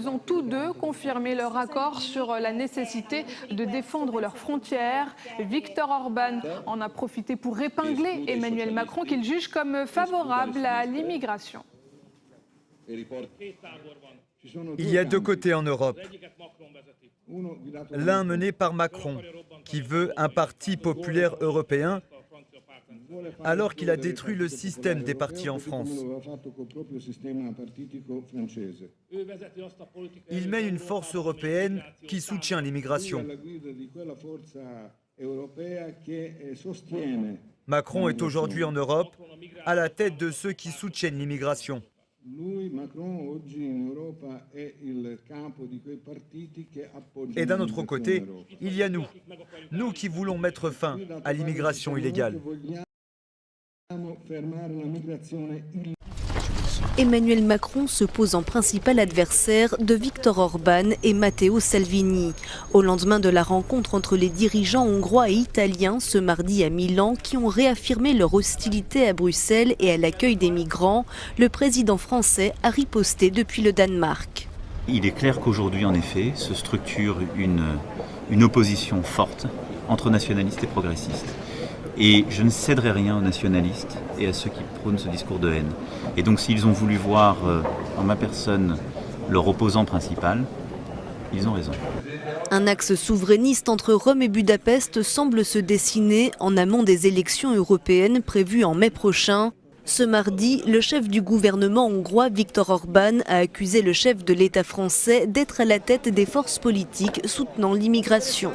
Ils ont tous deux confirmé leur accord sur la nécessité de défendre leurs frontières. Viktor Orban en a profité pour épingler Emmanuel Macron, qu'il juge comme favorable à l'immigration. Il y a deux côtés en Europe. L'un mené par Macron, qui veut un parti populaire européen, alors qu'il a détruit le système des partis en France. Il mène une force européenne qui soutient l'immigration. Macron est aujourd'hui en Europe à la tête de ceux qui soutiennent l'immigration. Et d'un autre côté, il y a nous qui voulons mettre fin à l'immigration illégale. Emmanuel Macron se pose en principal adversaire de Viktor Orban et Matteo Salvini. Au lendemain de la rencontre entre les dirigeants hongrois et italiens ce mardi à Milan, qui ont réaffirmé leur hostilité à Bruxelles et à l'accueil des migrants, le président français a riposté depuis le Danemark. Il est clair qu'aujourd'hui, en effet, se structure une opposition forte entre nationalistes et progressistes. Et je ne céderai rien aux nationalistes et à ceux qui prônent ce discours de haine. Et donc s'ils ont voulu voir en ma personne leur opposant principal, ils ont raison. Un axe souverainiste entre Rome et Budapest semble se dessiner en amont des élections européennes prévues en mai prochain. Ce mardi, le chef du gouvernement hongrois, Viktor Orban, a accusé le chef de l'État français d'être à la tête des forces politiques soutenant l'immigration.